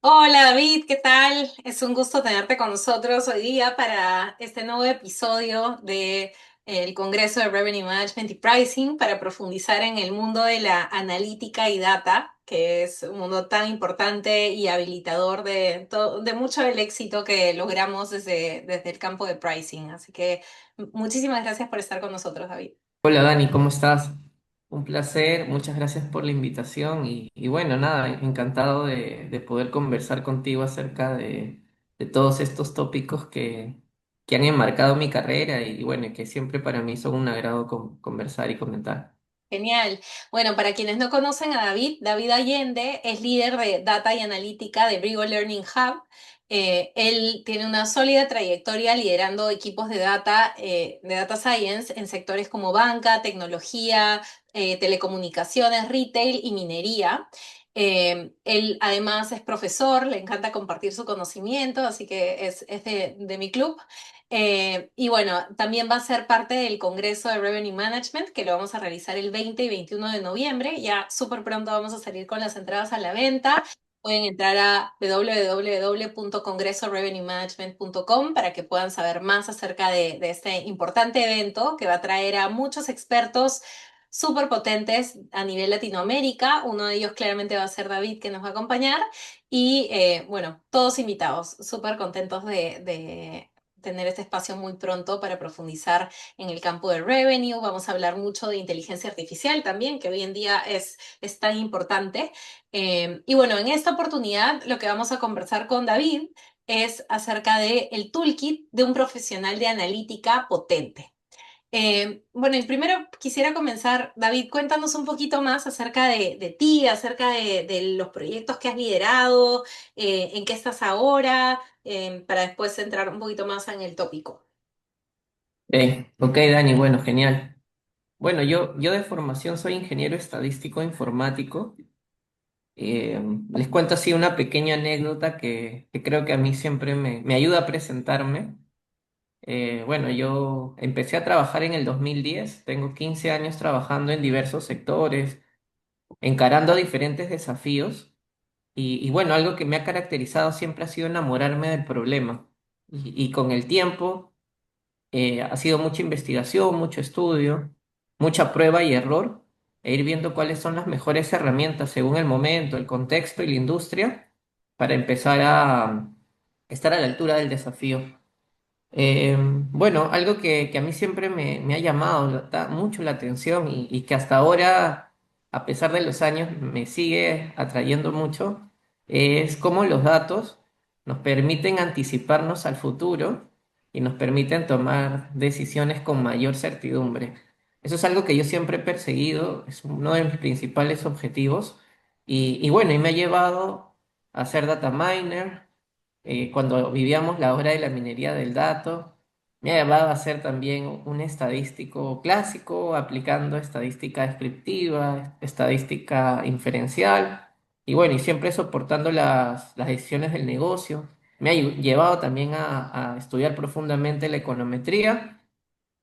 Hola David, ¿qué tal? Es un gusto tenerte con nosotros hoy día para este nuevo episodio de el Congreso de Revenue Management y Pricing para profundizar en el mundo de la analítica y data, que es un mundo tan importante y habilitador de mucho del éxito que logramos desde el campo de pricing. Así que muchísimas gracias por estar con nosotros, David. Hola Dani, ¿cómo estás? Un placer, muchas gracias por la invitación y bueno, nada, encantado de poder conversar contigo acerca de todos estos tópicos que han enmarcado mi carrera y bueno, que siempre para mí son un agrado conversar y comentar. Genial. Bueno, para quienes no conocen a David, David Allende es líder de Data y Analítica de Brigo Learning Hub. Él tiene una sólida trayectoria liderando equipos de data science en sectores como banca, tecnología, telecomunicaciones, retail y minería. Él además es profesor, le encanta compartir su conocimiento, así que es de mi club. Y bueno, también va a ser parte del Congreso de Revenue Management, que lo vamos a realizar el 20 y 21 de noviembre. Ya súper pronto vamos a salir con las entradas a la venta. Pueden entrar a www.congresorevenuemanagement.com para que puedan saber más acerca de este importante evento que va a traer a muchos expertos súper potentes a nivel Latinoamérica. Uno de ellos claramente va a ser David, que nos va a acompañar. Y bueno, todos invitados, súper contentos de tener este espacio muy pronto para profundizar en el campo de revenue. Vamos a hablar mucho de inteligencia artificial también, que hoy en día es tan importante. Y bueno, en esta oportunidad lo que vamos a conversar con David es acerca del toolkit de un profesional de analítica potente. Bueno, y primero quisiera comenzar, David, cuéntanos un poquito más acerca de ti, acerca de los proyectos que has liderado, en qué estás ahora, para después entrar un poquito más en el tópico. Ok Dani, bueno, genial. Bueno, yo de formación soy ingeniero estadístico informático. Les cuento así una pequeña anécdota que creo que a mí siempre me ayuda a presentarme. Bueno, yo empecé a trabajar en el 2010. Tengo 15 años trabajando en diversos sectores, encarando diferentes desafíos y bueno, algo que me ha caracterizado siempre ha sido enamorarme del problema y con el tiempo ha sido mucha investigación, mucho estudio, mucha prueba y error e ir viendo cuáles son las mejores herramientas según el momento, el contexto y la industria para empezar a estar a la altura del desafío. Bueno, algo que a mí siempre me ha llamado mucho la atención y que hasta ahora, a pesar de los años, me sigue atrayendo mucho, es cómo los datos nos permiten anticiparnos al futuro y nos permiten tomar decisiones con mayor certidumbre. Eso es algo que yo siempre he perseguido, es uno de mis principales objetivos y bueno, y me ha llevado a ser data miner cuando vivíamos la hora de la minería del dato. Me ha llevado a ser también un estadístico clásico, aplicando estadística descriptiva, estadística inferencial, y bueno, y siempre soportando las decisiones del negocio. Me ha llevado también a estudiar profundamente la econometría,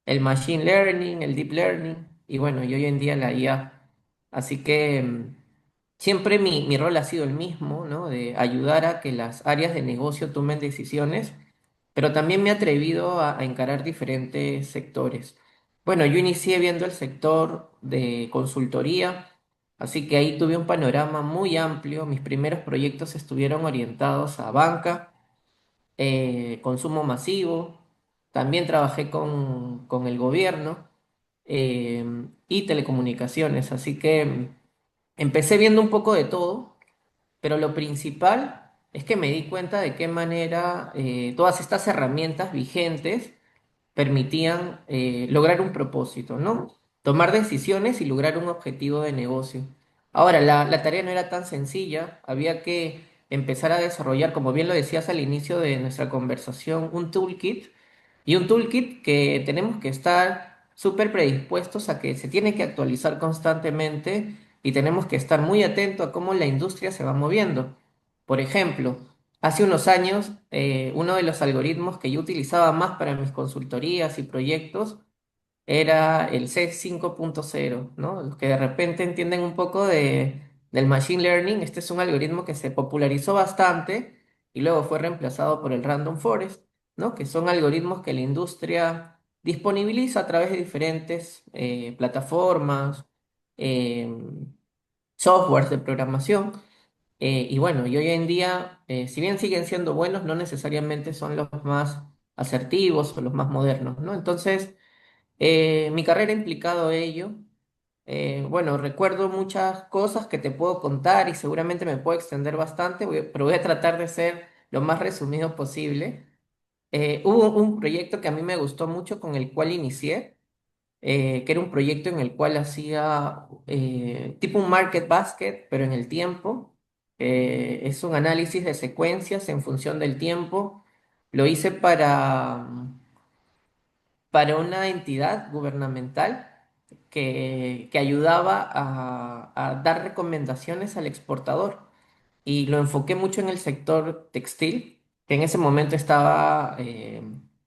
el machine learning, el deep learning, y bueno, y hoy en día la IA. Así que siempre mi rol ha sido el mismo, ¿no? De ayudar a que las áreas de negocio tomen decisiones, pero también me he atrevido a encarar diferentes sectores. Bueno, yo inicié viendo el sector de consultoría, así que ahí tuve un panorama muy amplio. Mis primeros proyectos estuvieron orientados a banca, consumo masivo, también trabajé con el gobierno y telecomunicaciones, así que empecé viendo un poco de todo, pero lo principal es que me di cuenta de qué manera todas estas herramientas vigentes permitían lograr un propósito, ¿no? Tomar decisiones y lograr un objetivo de negocio. Ahora, la tarea no era tan sencilla, había que empezar a desarrollar, como bien lo decías al inicio de nuestra conversación, un toolkit y un toolkit que tenemos que estar súper predispuestos a que se tiene que actualizar constantemente y tenemos que estar muy atentos a cómo la industria se va moviendo. Por ejemplo, hace unos años, uno de los algoritmos que yo utilizaba más para mis consultorías y proyectos era el C 5.0, ¿no? Los que de repente entienden un poco de del Machine Learning. Este es un algoritmo que se popularizó bastante y luego fue reemplazado por el Random Forest, ¿no? Que son algoritmos que la industria disponibiliza a través de diferentes plataformas, em, softwares de programación. Y bueno, y hoy en día, si bien siguen siendo buenos, no necesariamente son los más asertivos o los más modernos, ¿no? Entonces, mi carrera ha implicado ello. Bueno, recuerdo muchas cosas que te puedo contar y seguramente me puedo extender bastante, pero voy a tratar de ser lo más resumido posible. Hubo un proyecto que a mí me gustó mucho con el cual inicié, que era un proyecto en el cual hacía tipo un market basket, pero en el tiempo. Es un análisis de secuencias en función del tiempo. Lo hice para una entidad gubernamental que ayudaba a dar recomendaciones al exportador y lo enfoqué mucho en el sector textil, que en ese momento estaba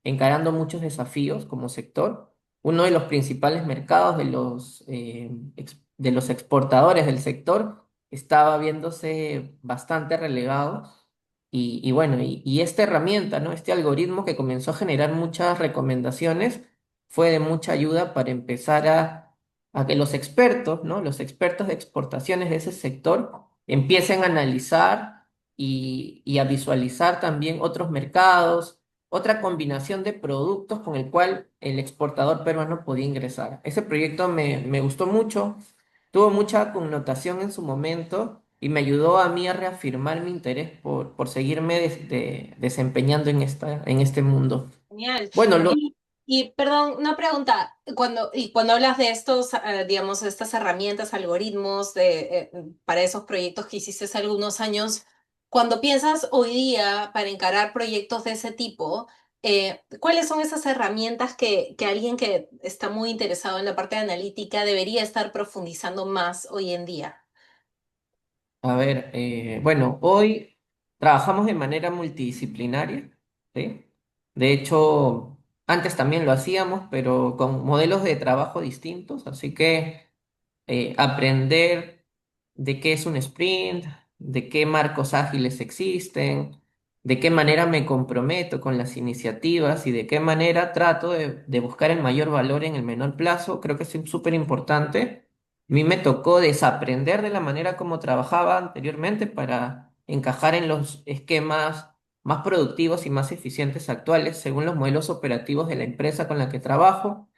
encarando muchos desafíos como sector. Uno de los principales mercados de los exportadores del sector estaba viéndose bastante relegado. Y bueno, y esta herramienta, ¿no? Este algoritmo que comenzó a generar muchas recomendaciones fue de mucha ayuda para empezar a que los expertos, ¿no? Los expertos de exportaciones de ese sector empiecen a analizar y a visualizar también otros mercados, otra combinación de productos con el cual el exportador peruano podía ingresar. Ese proyecto me gustó mucho, tuvo mucha connotación en su momento y me ayudó a mí a reafirmar mi interés por seguirme desempeñando en este mundo. Genial. Bueno, Y perdón, una pregunta. Cuando hablas de estos, digamos, estas herramientas, algoritmos para esos proyectos que hiciste hace algunos años, cuando piensas hoy día para encarar proyectos de ese tipo, ¿cuáles son esas herramientas que alguien que está muy interesado en la parte de analítica debería estar profundizando más hoy en día? a ver, bueno, hoy trabajamos de manera multidisciplinaria, ¿sí? De hecho, antes también lo hacíamos, pero con modelos de trabajo distintos, así que aprender de qué es un sprint, de qué marcos ágiles existen, de qué manera me comprometo con las iniciativas y de qué manera trato de buscar el mayor valor en el menor plazo, creo que es súper importante. A mí me tocó desaprender de la manera como trabajaba anteriormente para encajar en los esquemas más productivos y más eficientes actuales según los modelos operativos de la empresa con la que trabajo.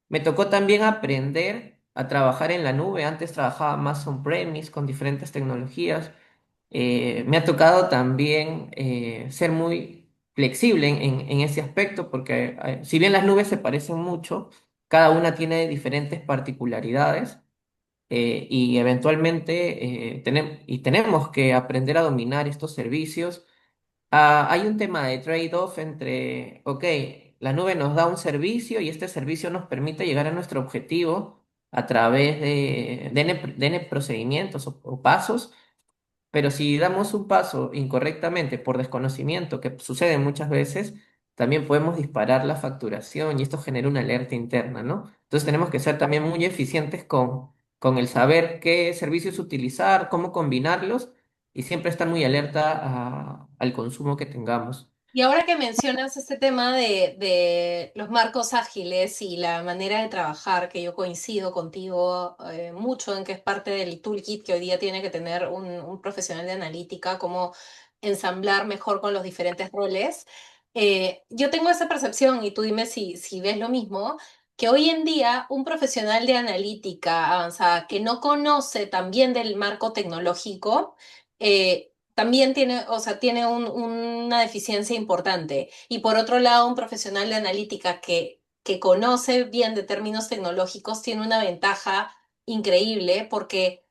Me tocó también aprender a trabajar en la nube. Antes trabajaba más on-premise con diferentes tecnologías. Me ha tocado también ser muy flexible en ese aspecto porque si bien las nubes se parecen mucho, cada una tiene diferentes particularidades y eventualmente tenemos que aprender a dominar estos servicios. Hay un tema de trade-off entre, ok, la nube nos da un servicio y este servicio nos permite llegar a nuestro objetivo a través de N procedimientos o pasos, pero si damos un paso incorrectamente por desconocimiento, que sucede muchas veces, también podemos disparar la facturación y esto genera una alerta interna, ¿no? Entonces tenemos que ser también muy eficientes con el saber qué servicios utilizar, cómo combinarlos y siempre estar muy alerta al consumo que tengamos. Y ahora que mencionas este tema de los marcos ágiles y la manera de trabajar, que yo coincido contigo mucho en que es parte del toolkit que hoy día tiene que tener un profesional de analítica, cómo ensamblar mejor con los diferentes roles, yo tengo esa percepción, y tú dime si ves lo mismo, que hoy en día un profesional de analítica avanzada que no conoce también del marco tecnológico, también tiene, o sea, tiene una deficiencia importante. Y por otro lado, un profesional de analítica que conoce bien de términos tecnológicos tiene una ventaja increíble porque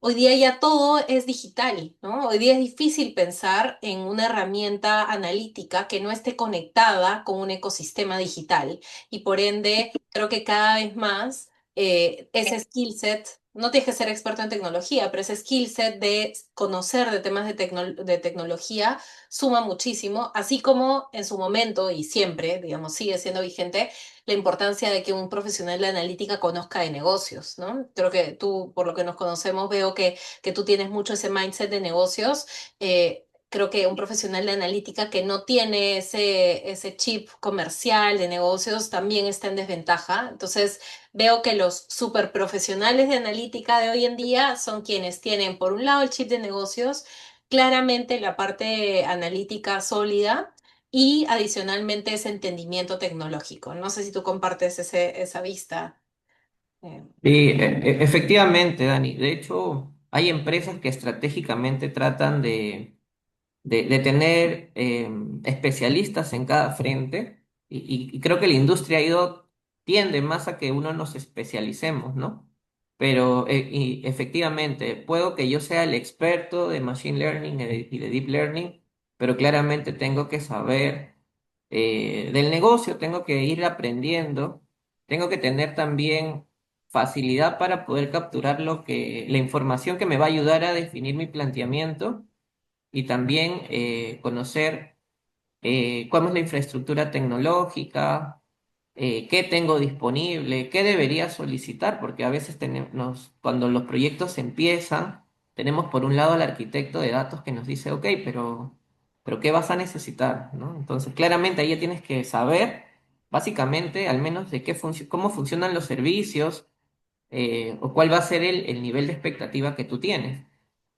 hoy día ya todo es digital, ¿no? Hoy día es difícil pensar en una herramienta analítica que no esté conectada con un ecosistema digital. Y por ende, creo que cada vez más ese skill set no tienes que ser experto en tecnología, pero ese skill set de conocer de temas de tecnología suma muchísimo, así como en su momento y siempre, digamos, sigue siendo vigente la importancia de que un profesional de analítica conozca de negocios, ¿no? Creo que tú, por lo que nos conocemos, veo que tú tienes mucho ese mindset de negocios. Creo que un profesional de analítica que no tiene ese chip comercial de negocios también está en desventaja. Entonces, veo que los super profesionales de analítica de hoy en día son quienes tienen, por un lado, el chip de negocios, claramente la parte analítica sólida y adicionalmente ese entendimiento tecnológico. No sé si tú compartes esa vista. Eh, Sí, efectivamente, Dani. De hecho, hay empresas que estratégicamente tratan de tener especialistas en cada frente y creo que la industria ha ido, tiende más a que uno nos especialicemos, ¿no? Pero y efectivamente, puedo que yo sea el experto de Machine Learning y de Deep Learning, pero claramente tengo que saber del negocio, tengo que ir aprendiendo, tengo que tener también facilidad para poder capturar la información que me va a ayudar a definir mi planteamiento y también conocer cuál es la infraestructura tecnológica, qué tengo disponible, qué debería solicitar, porque a veces tenemos, cuando los proyectos empiezan, tenemos por un lado al arquitecto de datos que nos dice, ok, pero ¿qué vas a necesitar? ¿No? Entonces, claramente ahí ya tienes que saber, básicamente, al menos de cómo funcionan los servicios o cuál va a ser el nivel de expectativa que tú tienes.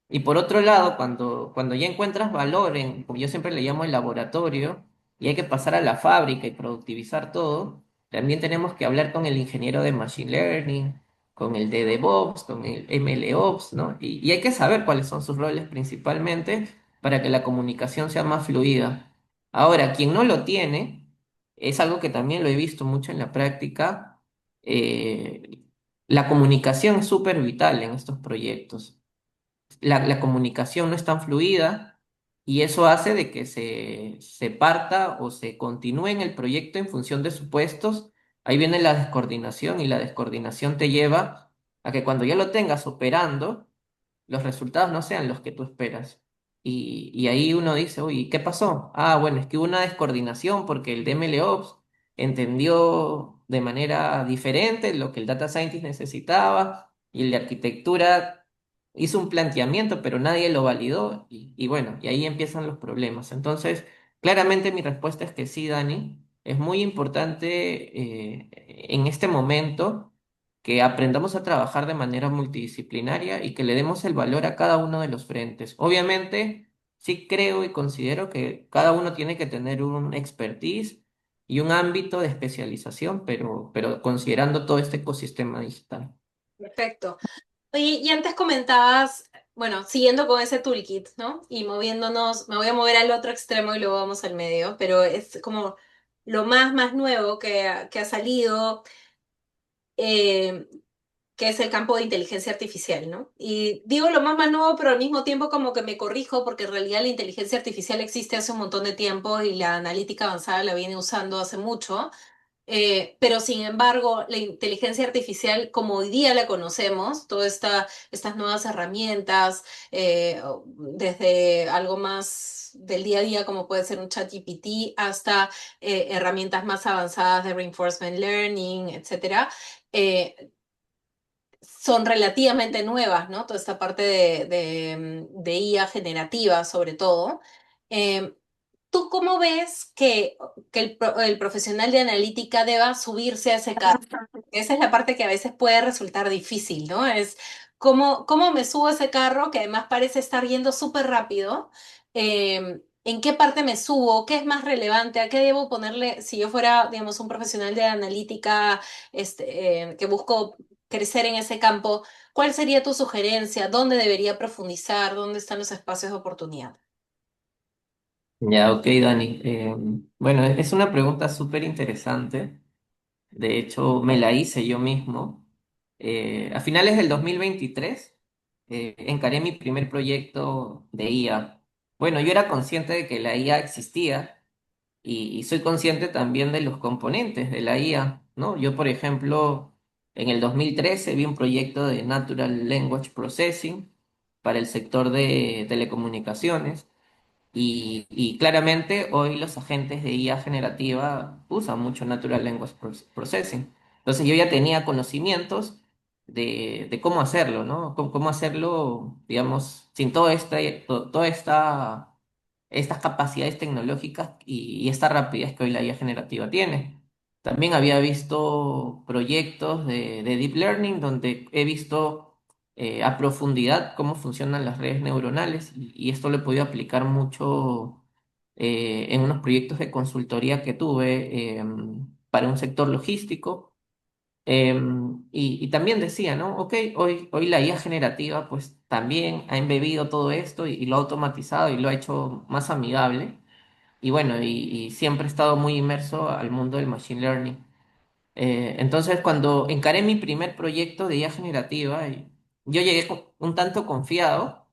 Y por otro lado, cuando ya encuentras valor en, como yo siempre le llamo el laboratorio, y hay que pasar a la fábrica y productivizar todo, también tenemos que hablar con el ingeniero de Machine Learning, con el de DevOps, con el MLOps, ¿no? Y hay que saber cuáles son sus roles principalmente para que la comunicación sea más fluida. Ahora, quien no lo tiene, es algo que también lo he visto mucho en la práctica, eh, la comunicación es súper vital en estos proyectos. La comunicación no es tan fluida y eso hace de que se parta o se continúe en el proyecto en función de supuestos. Ahí viene la descoordinación y la descoordinación te lleva a que cuando ya lo tengas operando, los resultados no sean los que tú esperas. Y ahí uno dice, oye, ¿qué pasó? Ah, bueno, es que hubo una descoordinación porque el DMLOps entendió de manera diferente lo que el Data Scientist necesitaba y el de arquitectura hizo un planteamiento, pero nadie lo validó y bueno, y ahí empiezan los problemas. Entonces, claramente mi respuesta es que sí, Dani, es muy importante en este momento que aprendamos a trabajar de manera multidisciplinaria y que le demos el valor a cada uno de los frentes. Obviamente, sí creo y considero que cada uno tiene que tener un expertise y un ámbito de especialización, pero considerando todo este ecosistema digital. Perfecto. Oye, y antes comentabas, bueno, siguiendo con ese toolkit, ¿no? Y moviéndonos, me voy a mover al otro extremo y luego vamos al medio, pero es como lo más nuevo que ha salido, eh, que es el campo de inteligencia artificial, ¿no? Y digo lo más nuevo, pero al mismo tiempo como que me corrijo, porque en realidad la inteligencia artificial existe hace un montón de tiempo y la analítica avanzada la viene usando hace mucho. Pero sin embargo, la inteligencia artificial, como hoy día la conocemos, estas nuevas herramientas, desde algo más del día a día, como puede ser un chat GPT, hasta herramientas más avanzadas de reinforcement learning, etcétera, son relativamente nuevas, ¿no? Toda esta parte de IA generativa, sobre todo. Eh, ¿Tú cómo ves que el profesional de analítica deba subirse a ese carro? Esa es la parte que a veces puede resultar difícil, ¿no? Es cómo me subo a ese carro que además parece estar yendo súper rápido. ¿En qué parte me subo? ¿Qué es más relevante? ¿A qué debo ponerle, si yo fuera, digamos, un profesional de analítica que busco crecer en ese campo, cuál sería tu sugerencia? ¿Dónde debería profundizar? ¿Dónde están los espacios de oportunidad? Ya, ok, Dani. Bueno, es una pregunta súper interesante. De hecho, me la hice yo mismo. A finales del 2023 encaré mi primer proyecto de IA. Bueno, yo era consciente de que la IA existía y soy consciente también de los componentes de la IA, ¿no? Yo, por ejemplo, En el 2013 vi un proyecto de Natural Language Processing para el sector de telecomunicaciones. Y claramente hoy los agentes de IA generativa usan mucho Natural Language Processing. Entonces yo ya tenía conocimientos de cómo hacerlo, ¿no? Cómo hacerlo, digamos, sin toda estas capacidades tecnológicas y esta rapidez que hoy la IA generativa tiene. También había visto proyectos de Deep Learning donde he visto a profundidad cómo funcionan las redes neuronales y esto lo he podido aplicar mucho en unos proyectos de consultoría que tuve para un sector logístico. Y también decía, ¿no? Ok, hoy la IA generativa pues también ha embebido todo esto y lo ha automatizado y lo ha hecho más amigable. Y bueno, y siempre he estado muy inmerso al mundo del machine learning. Entonces, cuando encaré mi primer proyecto de IA generativa, yo llegué un tanto confiado,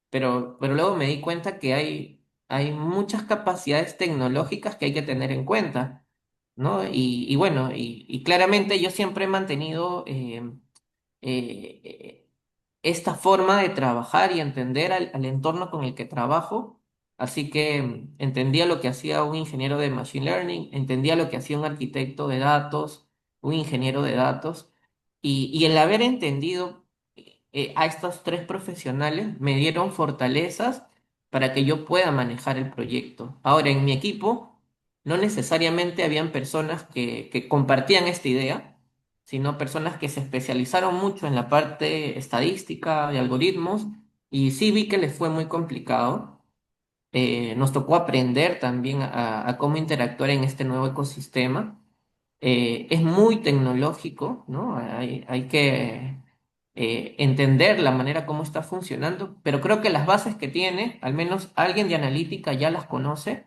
pero luego me di cuenta que hay muchas capacidades tecnológicas que hay que tener en cuenta, ¿no? Y bueno, y claramente yo siempre he mantenido eh, esta forma de trabajar y entender al entorno con el que trabajo. Así que entendía lo que hacía un ingeniero de Machine Learning, entendía lo que hacía un arquitecto de datos, un ingeniero de datos, y el haber entendido a estos tres profesionales me dieron fortalezas para que yo pueda manejar el proyecto. Ahora, en mi equipo no necesariamente habían personas que compartían esta idea, sino personas que se especializaron mucho en la parte estadística de algoritmos y sí vi que les fue muy complicado. Nos tocó aprender también a cómo interactuar en este nuevo ecosistema. Es muy tecnológico, ¿no? Hay que entender la manera como está funcionando, pero creo que las bases que tiene, al menos alguien de analítica ya las conoce.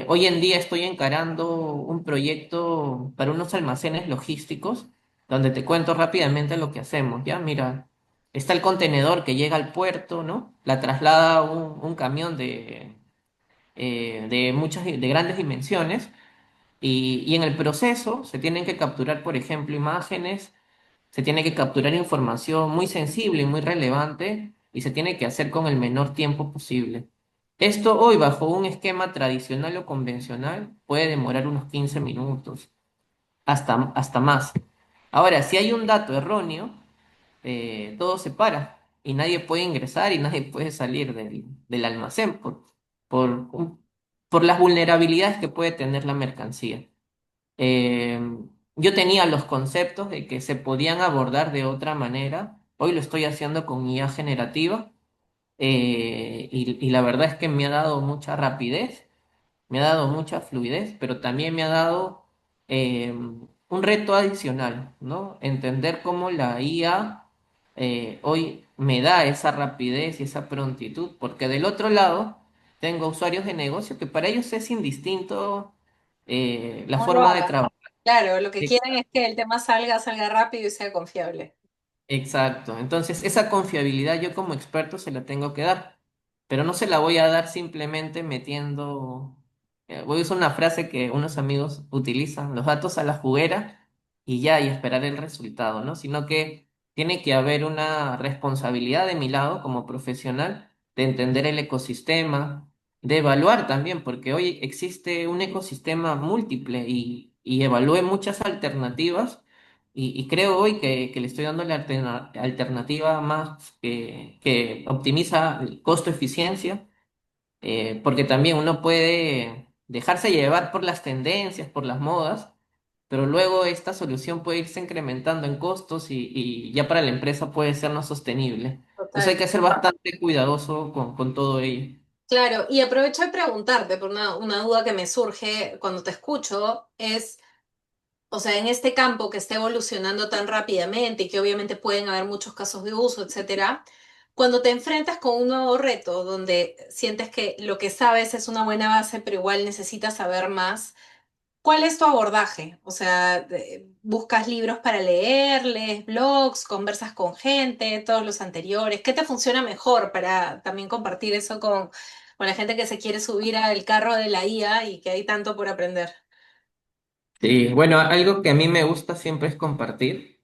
Hoy en día estoy encarando un proyecto para unos almacenes logísticos, donde te cuento rápidamente lo que hacemos, ¿ya? Mira, está el contenedor que llega al puerto, ¿no? La traslada un camión de grandes dimensiones, y en el proceso se tienen que capturar, por ejemplo, imágenes, se tiene que capturar información muy sensible y muy relevante y se tiene que hacer con el menor tiempo posible. Esto hoy, bajo un esquema tradicional o convencional, puede demorar unos 15 minutos, hasta más. Ahora, si hay un dato erróneo, todo se para y nadie puede ingresar y nadie puede salir del almacén por, un- por las vulnerabilidades que puede tener la mercancía. Eh, yo tenía los conceptos de que se podían abordar de otra manera. Hoy lo estoy haciendo con IA generativa y la verdad es que me ha dado mucha rapidez, me ha dado mucha fluidez, pero también me ha dado un reto adicional, ¿no? Entender cómo la IA hoy me da esa rapidez y esa prontitud, porque del otro lado tengo usuarios de negocio que para ellos es indistinto la ¿Cómo lo forma de haga? trabajar. Claro, lo que quieren es que el tema salga rápido y sea confiable. Exacto. Entonces, esa confiabilidad yo como experto se la tengo que dar, pero no se la voy a dar simplemente metiendo, voy a usar una frase que unos amigos utilizan, los datos a la juguera y ya, y esperar el resultado, ¿no? Sino que tiene que haber una responsabilidad de mi lado como profesional de entender el ecosistema, de evaluar también, porque hoy existe un ecosistema múltiple y evalué muchas alternativas y creo hoy que le estoy dando la alternativa más que optimiza el costo-eficiencia, porque también uno puede dejarse llevar por las tendencias, por las modas, pero luego esta solución puede irse incrementando en costos y ya para la empresa puede ser no sostenible. Entonces hay Total. que ser bastante cuidadoso con todo ello. Claro, y aprovecho de preguntarte por una duda que me surge cuando te escucho, es, o sea, en este campo que está evolucionando tan rápidamente y que obviamente pueden haber muchos casos de uso, etcétera, cuando te enfrentas con un nuevo reto donde sientes que lo que sabes es una buena base, pero igual necesitas saber más, ¿cuál es tu abordaje? O sea, ¿buscas libros para leer, lees blogs, conversas con gente, todos los anteriores? ¿Qué te funciona mejor para también compartir eso con la gente que se quiere subir al carro de la IA y que hay tanto por aprender? Sí, bueno, algo que a mí me gusta siempre es compartir.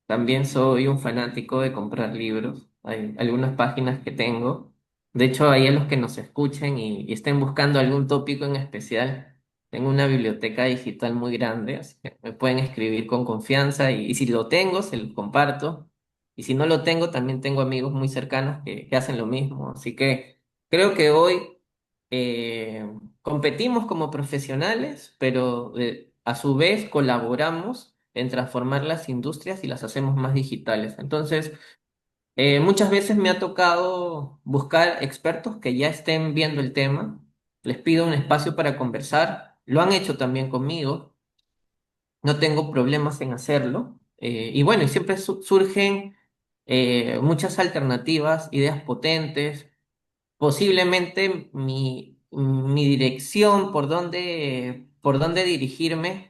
también soy un fanático de comprar libros. Hay algunas páginas que tengo. De hecho, ahí a los que nos escuchen y estén buscando algún tópico en especial, tengo una biblioteca digital muy grande, así que me pueden escribir con confianza y si lo tengo, se lo comparto. Y si no lo tengo, también tengo amigos muy cercanos que hacen lo mismo. Así que creo que hoy competimos como profesionales, pero a su vez colaboramos en transformar las industrias y las hacemos más digitales. Entonces, muchas veces me ha tocado buscar expertos que ya estén viendo el tema, les pido un espacio para conversar, lo han hecho también conmigo, no tengo problemas en hacerlo. Y bueno, y siempre surgen muchas alternativas, ideas potentes, posiblemente mi dirección, por dónde dirigirme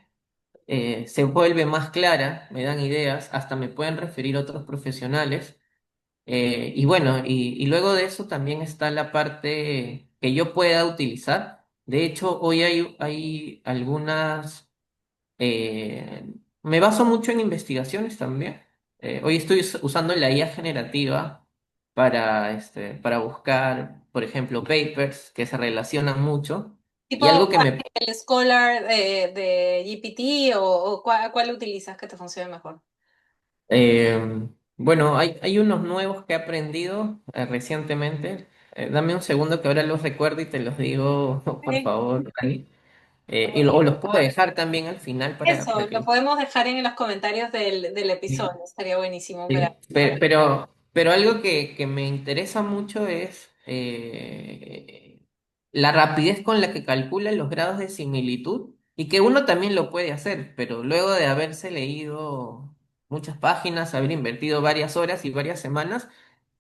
se vuelve más clara, me dan ideas, hasta me pueden referir otros profesionales. Y bueno, y luego de eso también está la parte que yo pueda utilizar. De hecho, hoy hay algunas, me baso mucho en investigaciones también. Hoy estoy usando la IA generativa para buscar, por ejemplo, papers que se relacionan mucho. Y Tipo algo que me el Scholar de GPT o cuál utilizas que te funcione mejor. Bueno, hay unos nuevos que he aprendido recientemente. Dame un segundo que ahora los recuerdo y te los digo, por Sí. favor, Dani. O los puedo dejar también al final para Eso, que lo podemos dejar en los comentarios del episodio, estaría buenísimo para... sí, pero algo que me interesa mucho es la rapidez con la que calcula los grados de similitud y que uno también lo puede hacer, pero luego de haberse leído muchas páginas, haber invertido varias horas y varias semanas,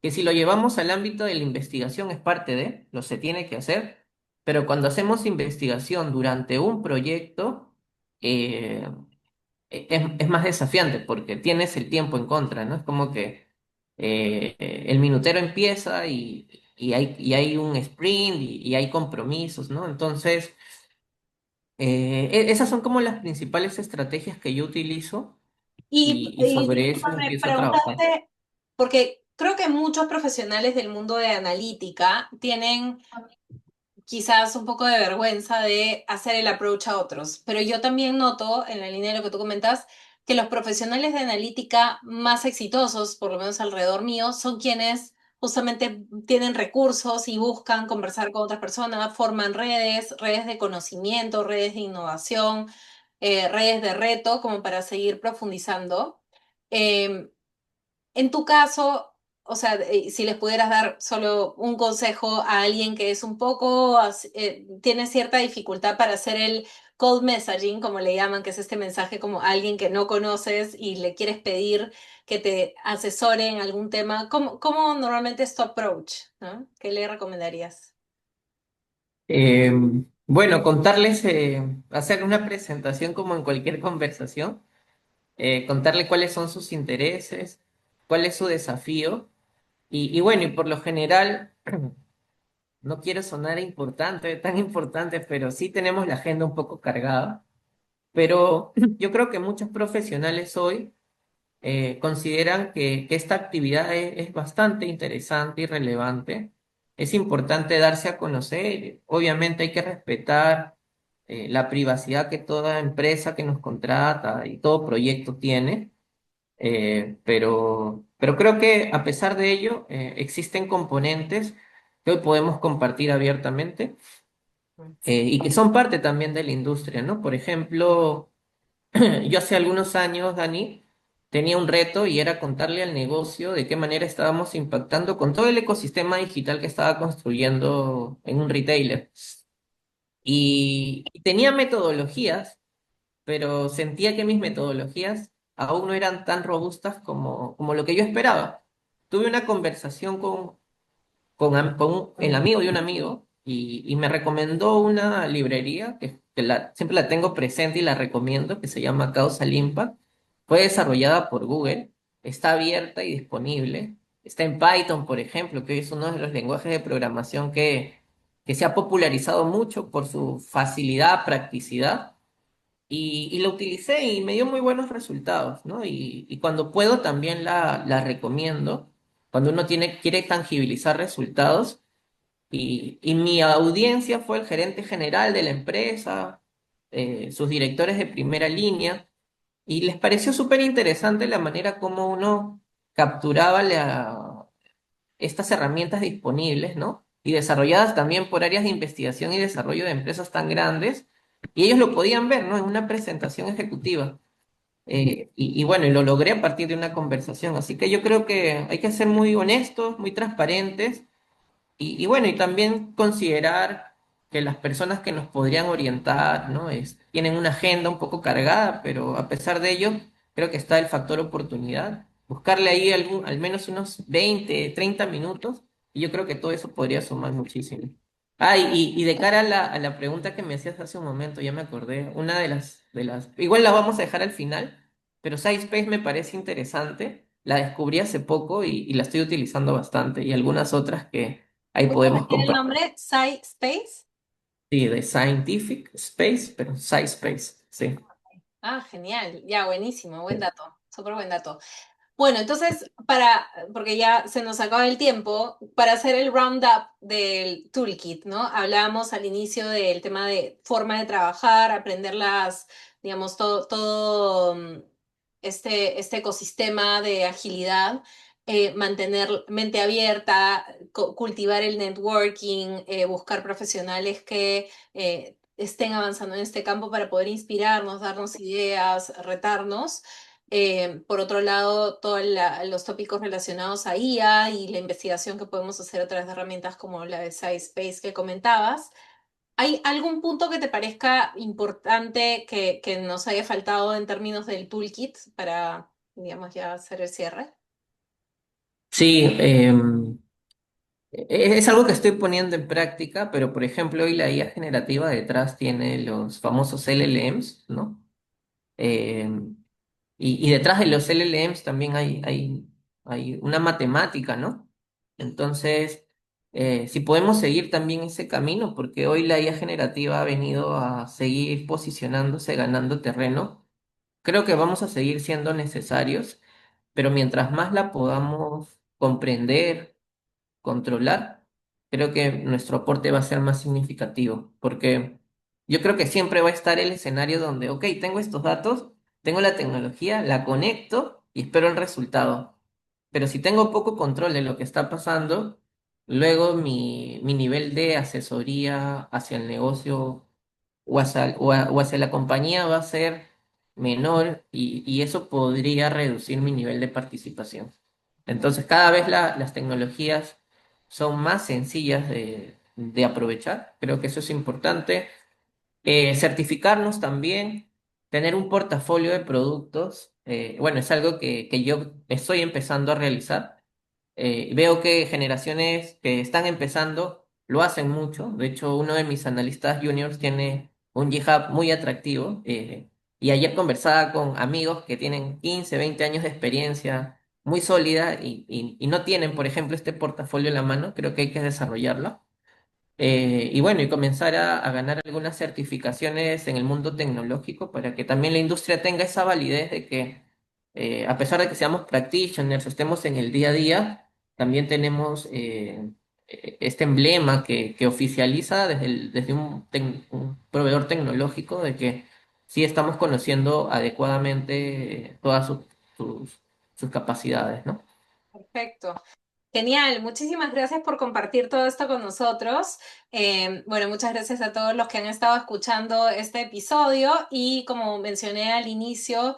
que si lo llevamos al ámbito de la investigación es parte de, lo se tiene que hacer, pero cuando hacemos investigación durante un proyecto, eh, es más desafiante porque tienes el tiempo en contra, ¿no? Es como que el minutero empieza y hay un sprint y hay compromisos, ¿no? Entonces, esas son como las principales estrategias que yo utilizo y Y sobre eso discúlpame, empiezo a trabajar. preguntarte, porque creo que muchos profesionales del mundo de analítica tienen quizás un poco de vergüenza de hacer el approach a otros, pero yo también noto, en la línea de lo que tú comentas, que los profesionales de analítica más exitosos, por lo menos alrededor mío, son quienes justamente tienen recursos y buscan conversar con otras personas, forman redes, redes de conocimiento, redes de innovación, redes de reto, como para seguir profundizando. Eh, en tu caso, o sea, si les pudieras dar solo un consejo a alguien que es un poco, tiene cierta dificultad para hacer el cold messaging, como le llaman, que es este mensaje como a alguien que no conoces y le quieres pedir que te asesore en algún tema, ¿cómo normalmente es tu approach? ¿No? ¿Qué le recomendarías? Eh, bueno, contarles, hacer una presentación como en cualquier conversación, contarle cuáles son sus intereses, cuál es su desafío. Y bueno, y por lo general, no quiero sonar importante, tan importante, pero sí tenemos la agenda un poco cargada. Pero yo creo que muchos profesionales hoy consideran que esta actividad es bastante interesante y relevante. Es importante darse a conocer. Obviamente hay que respetar la privacidad que toda empresa que nos contrata y todo proyecto tiene. Pero creo que a pesar de ello, existen componentes que hoy podemos compartir abiertamente y que son parte también de la industria, ¿no? Por ejemplo, yo hace algunos años, Dani, tenía un reto y era contarle al negocio de qué manera estábamos impactando con todo el ecosistema digital que estaba construyendo en un retailer. Y tenía metodologías, pero sentía que mis metodologías aún no eran tan robustas como lo que yo esperaba. Tuve una conversación con el amigo de un amigo y me recomendó una librería siempre la tengo presente y la recomiendo, que se llama Causal Impact. Fue desarrollada por Google, está abierta y disponible. Está en Python, por ejemplo, que es uno de los lenguajes de programación que se ha popularizado mucho por su facilidad, practicidad. y la utilicé y me dio muy buenos resultados, ¿no? Y cuando puedo también la recomiendo, cuando uno quiere tangibilizar resultados. Y mi audiencia fue el gerente general de la empresa, sus directores de primera línea, y les pareció súper interesante la manera como uno capturaba estas herramientas disponibles, ¿no? Y desarrolladas también por áreas de investigación y desarrollo de empresas tan grandes, y ellos lo podían ver, ¿no? En una presentación ejecutiva. Y bueno, y lo logré a partir de una conversación. Así que yo creo que hay que ser muy honestos, muy transparentes y bueno, y también considerar que las personas que nos podrían orientar, ¿no? Tienen una agenda un poco cargada, pero a pesar de ello, creo que está el factor oportunidad. Buscarle ahí al menos unos 20 30 minutos, y yo creo que todo eso podría sumar muchísimo. Ah, y de cara a la pregunta que me hacías hace un momento, ya me acordé, una igual la vamos a dejar al final, pero SciSpace me parece interesante. La descubrí hace poco y la estoy utilizando bastante, y algunas otras que ahí ¿Puedes podemos repetir el compartir. nombre? Space. Sí, de Scientific Space, pero SciSpace, sí. Ah, genial. Ya, buenísimo. Buen dato. Súper buen dato. Bueno, entonces, porque ya se nos acaba el tiempo, para hacer el roundup del toolkit, ¿no? Hablábamos al inicio del tema de forma de trabajar, aprender digamos, todo este ecosistema de agilidad, mantener mente abierta, cultivar el networking, buscar profesionales que estén avanzando en este campo para poder inspirarnos, darnos ideas, retarnos. Por otro lado, todos los tópicos relacionados a IA y la investigación que podemos hacer a través de herramientas como la de SciSpace que comentabas. ¿Hay algún punto que te parezca importante que nos haya faltado en términos del toolkit para, digamos, ya hacer el cierre? Sí, es algo que estoy poniendo en práctica, pero por ejemplo, hoy la IA generativa detrás tiene los famosos LLMs, ¿no? Em, y detrás de los LLMs también hay una matemática, ¿no? Entonces, si podemos seguir también ese camino, porque hoy la IA generativa ha venido a seguir posicionándose, ganando terreno, creo que vamos a seguir siendo necesarios, pero mientras más la podamos comprender, controlar, creo que nuestro aporte va a ser más significativo, porque yo creo que siempre va a estar el escenario donde, ok, tengo estos datos, tengo la tecnología, la conecto y espero el resultado. Pero si tengo poco control de lo que está pasando, luego mi nivel de asesoría hacia el negocio o hacia la compañía va a ser menor y eso podría reducir mi nivel de participación. Entonces, cada vez las tecnologías son más sencillas de aprovechar. Creo que eso es importante. Certificarnos también, tener un portafolio de productos. Bueno, es algo que yo estoy empezando a realizar. Veo que generaciones que están empezando lo hacen mucho. De hecho, uno de mis analistas juniors tiene un GitHub muy atractivo. Y ayer conversaba con amigos que tienen 15 20 años de experiencia muy sólida y no tienen, por ejemplo, este portafolio en la mano. Creo que hay que desarrollarlo. Y bueno, y comenzar a ganar algunas certificaciones en el mundo tecnológico para que también la industria tenga esa validez de que, a pesar de que seamos practitioners, estemos en el día a día, también tenemos este emblema que oficializa desde un proveedor tecnológico de que sí estamos conociendo adecuadamente todas sus, sus capacidades, ¿no? Perfecto. Genial, muchísimas gracias por compartir todo esto con nosotros. Bueno, muchas gracias a todos los que han estado escuchando este episodio y como mencioné al inicio,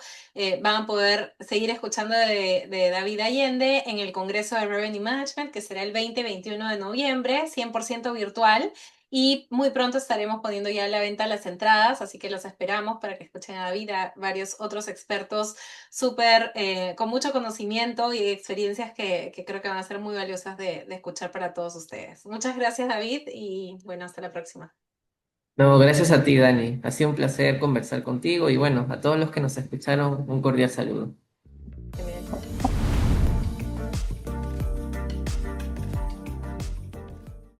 van a poder seguir escuchando de David Allende en el Congreso de Revenue Management, que será el 20-21 de noviembre, 100% virtual. Y muy pronto estaremos poniendo ya a la venta las entradas, así que los esperamos para que escuchen a David, a varios otros expertos súper, con mucho conocimiento y experiencias que creo que van a ser muy valiosas de escuchar para todos ustedes. Muchas gracias, David, y bueno, hasta la próxima. No, gracias a ti, Dani. Ha sido un placer conversar contigo y bueno, a todos los que nos escucharon, un cordial saludo.